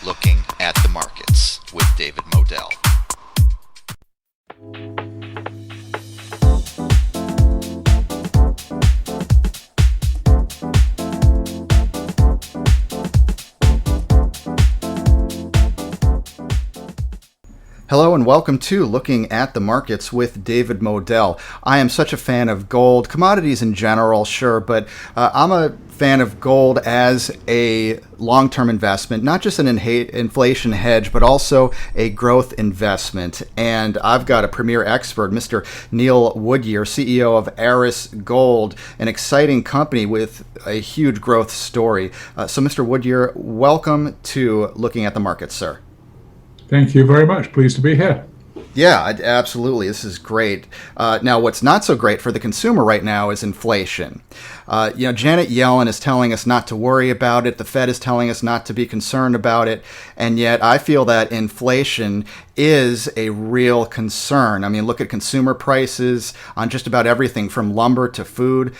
Looking at the Markets with David Modell. Hello and welcome to Looking at the Markets with David Modell. I am such a fan of gold, commodities in general, sure, but I'm a fan of gold as a long-term investment, not just an inflation hedge, but also a growth investment. And I've got a premier expert, Mr. Neil Woodyer, CEO of Erez Gold, an exciting company with a huge growth story. So Mr. Woodyer, welcome to Looking at the Markets, sir. Thank you very much. Pleased to be here. Yeah, absolutely. This is great. Now, what's not so great for the consumer right now is inflation. Janet Yellen is telling us not to worry about it. The Fed is telling us not to be concerned about it. And yet I feel that inflation is a real concern. I mean, look at consumer prices on just about everything from lumber to food.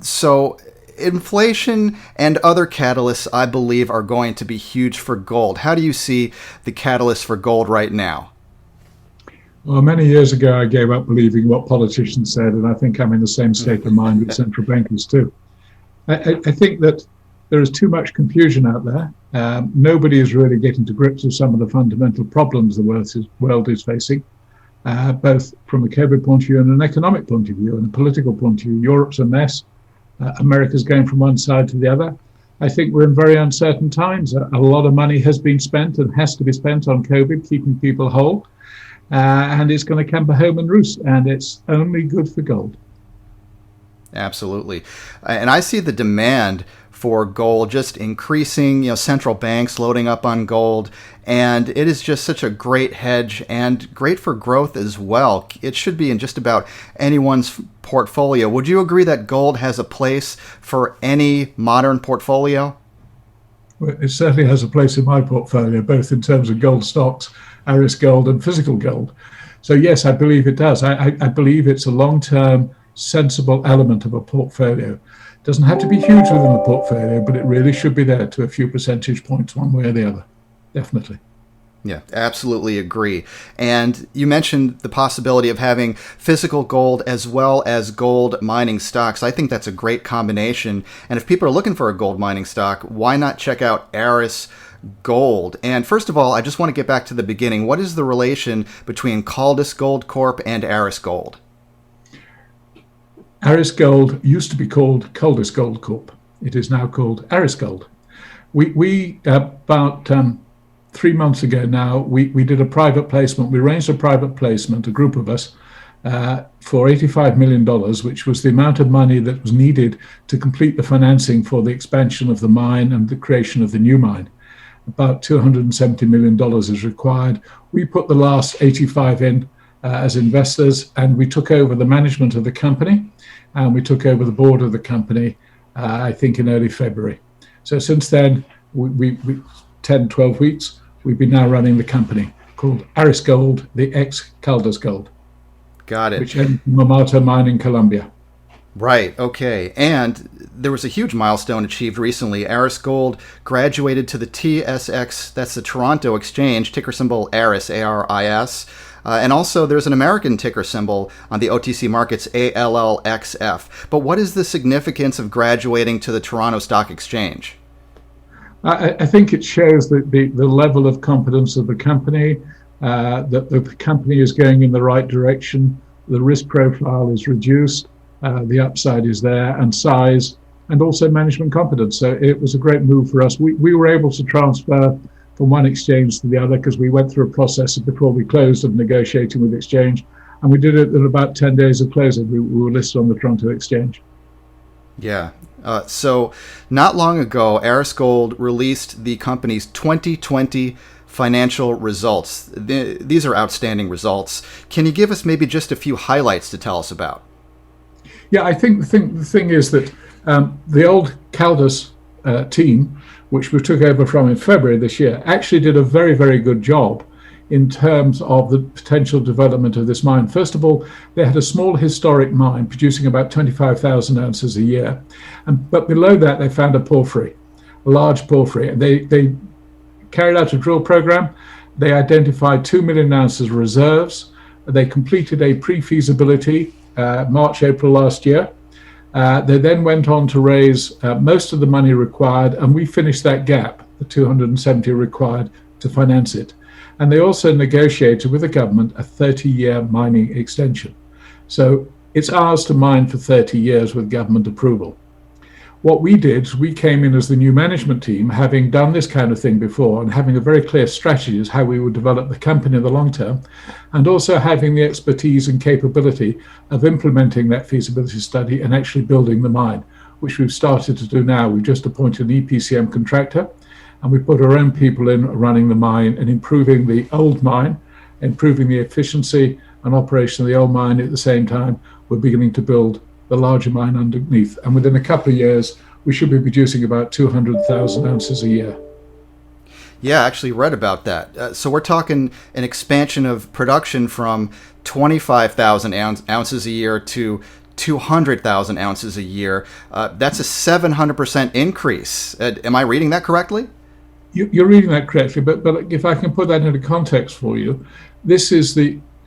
So inflation and other catalysts, I believe, are going to be huge for gold. How do you see the catalyst for gold right now? Well, many years ago, I gave up believing what politicians said, and I think I'm in the same state of mind with central bankers too. I think that there is too much confusion out there. Nobody is really getting to grips with some of the fundamental problems the world is facing, both from a COVID point of view and an economic point of view and a political point of view. Europe's a mess. America's going from one side to the other. I think we're in very uncertain times. A lot of money has been spent and has to be spent on COVID, keeping people whole. And it's going to come home and roost, and it's only good for gold. Absolutely. And I see the demand for gold just increasing, central banks loading up on gold, and it is just such a great hedge and great for growth as well. It should be in just about anyone's portfolio. Would you agree that gold has a place for any modern portfolio? Well, it certainly has a place in my portfolio, both in terms of gold stocks, Erez Gold, and physical gold. So yes, I believe it does. I believe it's a long-term, sensible element of a portfolio. Doesn't have to be huge within the portfolio, but it really should be there to a few percentage points one way or the other. Definitely. Yeah, absolutely agree. And you mentioned the possibility of having physical gold as well as gold mining stocks. I think that's a great combination. And if people are looking for a gold mining stock, why not check out Erez Gold? And first of all, I just want to get back to the beginning. What is the relation between Caldas Gold Corp and Erez Gold? Erez Gold used to be called Caldas Gold Corp. It is now called Erez Gold. We about 3 months ago now, we did a private placement. We arranged a private placement, a group of us, for $85 million, which was the amount of money that was needed to complete the financing for the expansion of the mine and the creation of the new mine. About $270 million is required. We put the last 85 in as investors, and we took over the management of the company, and we took over the board of the company, I think in early February. So since then, we 10, 12 weeks, we've been now running the company called Erez Gold, the ex-Caldas Gold. Got it. Which ends Marmato mine in Colombia. Right, okay. And there was a huge milestone achieved recently. Erez Gold graduated to the TSX, that's the Toronto Exchange, ticker symbol Erez, A-R-I-S. And also there's an American ticker symbol on the OTC markets, ALLXF. But what is the significance of graduating to the Toronto Stock Exchange? I think it shows the level of confidence of the company, that the company is going in the right direction, the risk profile is reduced, the upside is there, and size, and also management confidence. So it was a great move for us. We were able to transfer from one exchange to the other because we went through a process before we closed of negotiating with exchange, and we did it in about 10 days of closing. We were listed on the Toronto Exchange. Yeah. So not long ago, Erez Gold released the company's 2020 financial results. These are outstanding results. Can you give us maybe just a few highlights to tell us about? Yeah, I think the thing is that the old Caldas team, which we took over from in February this year, actually did a very, very good job in terms of the potential development of this mine. First of all, they had a small historic mine producing about 25,000 ounces a year. But below that, they found a porphyry, a large porphyry. They carried out a drill program. They identified 2 million ounces of reserves. They completed a pre-feasibility March, April last year. They then went on to raise most of the money required, and we finished that gap, the 270 required to finance it. And they also negotiated with the government a 30-year mining extension. So it's ours to mine for 30 years with government approval. What we did is we came in as the new management team, having done this kind of thing before and having a very clear strategy as how we would develop the company in the long term, and also having the expertise and capability of implementing that feasibility study and actually building the mine, which we've started to do now. We've just appointed an EPCM contractor, and we put our own people in running the mine and improving the old mine, improving the efficiency and operation of the old mine. At the same time, we're beginning to build the larger mine underneath. And within a couple of years, we should be producing about 200,000 ounces a year. Yeah, I actually read about that. So we're talking an expansion of production from 25,000 ounces a year to 200,000 ounces a year. That's a 700% increase. Am I reading that correctly? You're reading that correctly, but if I can put that into context for you, this is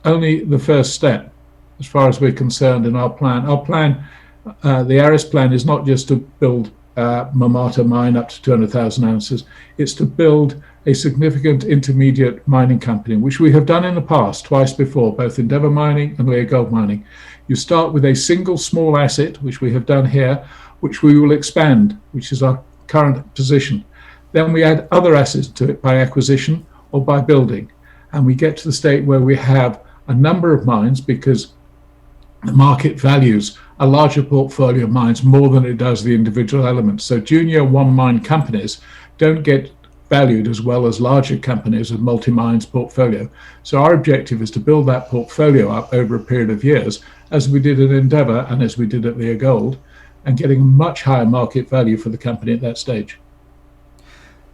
only the first step as far as we're concerned in our plan. Our plan, the Erez plan, is not just to build Marmato mine up to 200,000 ounces. It's to build a significant intermediate mining company, which we have done in the past twice before, both Endeavour Mining and Erez Gold Mining. You start with a single small asset, which we have done here, which we will expand, which is our current position. Then we add other assets to it by acquisition or by building. And we get to the state where we have a number of mines, because the market values a larger portfolio of mines more than it does the individual elements. So junior one mine companies don't get valued as well as larger companies with multi-mines portfolio. So our objective is to build that portfolio up over a period of years, as we did at Endeavour and as we did at Erez Gold, and getting a much higher market value for the company at that stage.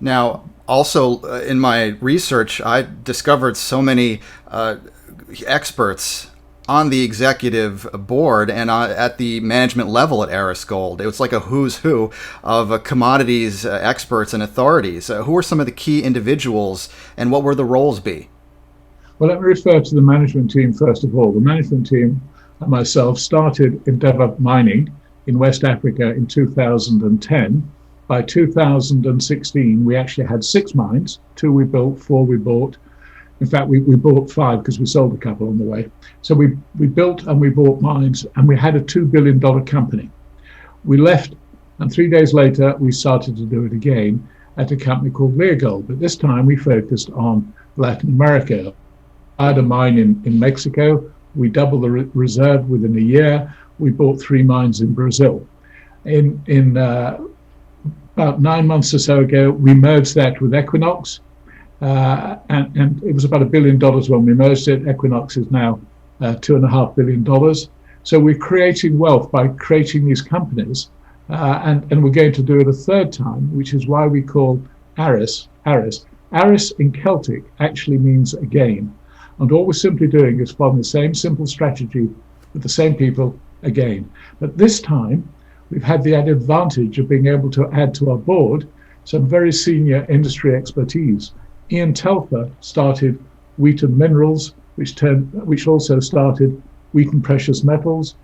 Now, also in my research, I discovered so many experts on the executive board and at the management level at Erez Gold. It was like a who's who of commodities experts and authorities. Who are some of the key individuals, and what were the roles be? Well, let me refer to the management team first of all. The management team and myself started Endeavour Mining in West Africa in 2010. By 2016, we actually had 6 mines. 2 we built, 4 we bought. In fact, we bought 5 because we sold a couple on the way. So we built and we bought mines, and we had a $2 billion company. We left, and 3 days later, we started to do it again at a company called Erez Gold. But this time we focused on Latin America. I had a mine in Mexico. We doubled the reserve within a year. We bought 3 mines in Brazil. In about 9 months or so ago, we merged that with Equinox. And it was about $1 billion when we merged it. Equinox is now $2.5 billion. So we're creating wealth by creating these companies, and we're going to do it a third time, which is why we call Erez. Erez in Celtic actually means again, and all we're simply doing is following the same simple strategy with the same people again. But this time, we've had the added advantage of being able to add to our board some very senior industry expertise. Ian Telfer started Wheaton Minerals, which also started Wheaton Precious Metals.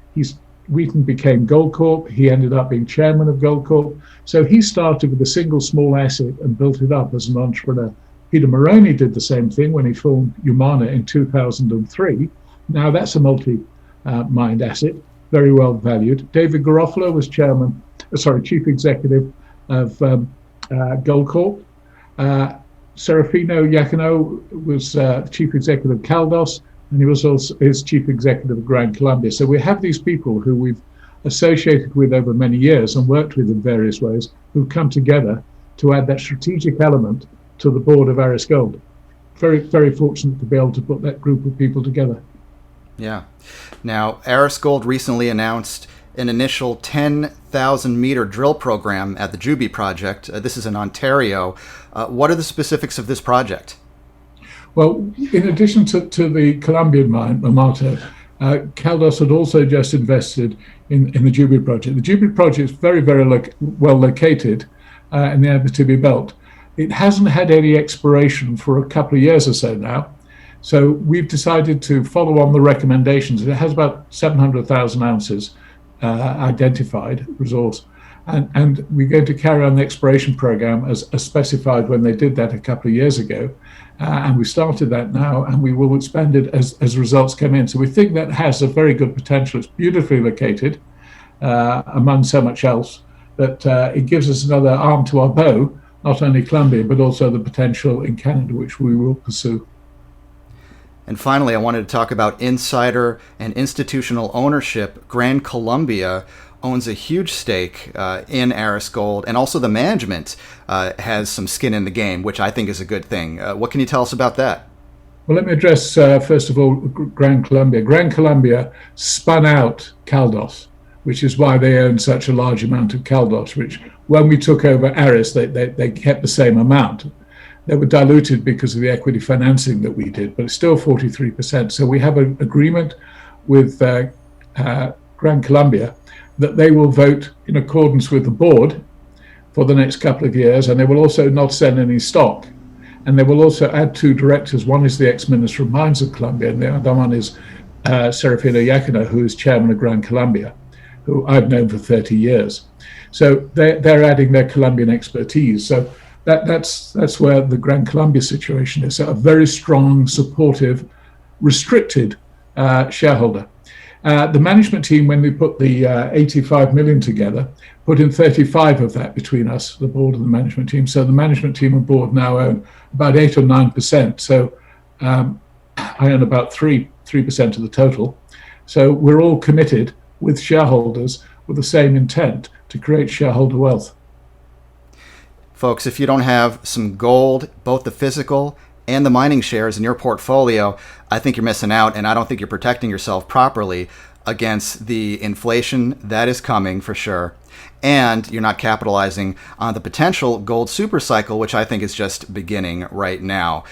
Wheaton became Goldcorp. He ended up being chairman of Goldcorp. So he started with a single small asset and built it up as an entrepreneur. Peter Moroney did the same thing when he formed Umana in 2003. Now that's a multi-mined asset, very well valued. David Garofalo was chief executive of Goldcorp. Serafino Iacono was chief executive of Caldos, and he was also his chief executive of Gran Colombia. So we have these people who we've associated with over many years and worked with in various ways, who've come together to add that strategic element to the board of Erez Gold. Very, very fortunate to be able to put that group of people together. Yeah. Now, Erez Gold recently announced an initial 10,000 meter drill program at the Juby project. This is in Ontario. What are the specifics of this project? Well, in addition to the Colombian mine, Marmato, Caldos had also just invested in the Juby project. The Juby project is very, very well located in the Abitibi Belt. It hasn't had any exploration for a couple of years or so now. So we've decided to follow on the recommendations. It has about 700,000 ounces identified resource. And we're going to carry on the exploration program as specified when they did that a couple of years ago. And we started that now, and we will expand it as results come in. So we think that has a very good potential. It's beautifully located among so much else that it gives us another arm to our bow, not only Colombia, but also the potential in Canada, which we will pursue. And finally, I wanted to talk about insider and institutional ownership. Gran Colombia owns a huge stake in Erez Gold, and also the management has some skin in the game, which I think is a good thing. What can you tell us about that? Well, let me address, first of all, Gran Colombia. Gran Colombia spun out Caldos, which is why they own such a large amount of Caldos, which when we took over Erez, they kept the same amount. They were diluted because of the equity financing that we did, but it's still 43%. So we have an agreement with Gran Colombia that they will vote in accordance with the board for the next couple of years, and they will also not sell any stock. And they will also add 2 directors. One is the ex-Minister of Mines of Colombia, and the other one is Serafino Yacono, who is chairman of Gran Colombia, who I've known for 30 years. So they're adding their Colombian expertise. So that's where the Gran Colombia situation is. So a very strong, supportive, restricted shareholder. The management team, when we put the 85 million together, put in 35 of that between us, the board and the management team. So the management team and board now own about 8 or 9%. So I own about 3% of the total. So we're all committed with shareholders with the same intent to create shareholder wealth. Folks, if you don't have some gold, both the physical and the mining shares in your portfolio, I think you're missing out, and I don't think you're protecting yourself properly against the inflation that is coming for sure. And you're not capitalizing on the potential gold super cycle, which I think is just beginning right now.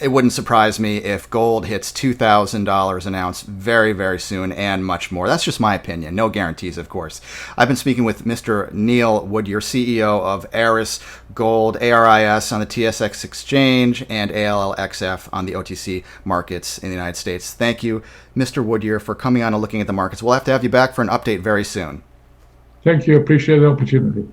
It wouldn't surprise me if gold hits $2,000 an ounce very, very soon, and much more. That's just my opinion. No guarantees, of course. I've been speaking with Mr. Neil Woodyer, CEO of Erez Gold, ARIS on the TSX exchange, and ALLXF on the OTC markets in the United States. Thank you, Mr. Woodyer, for coming on and looking at the markets. We'll have to have you back for an update very soon. Thank you. Appreciate the opportunity.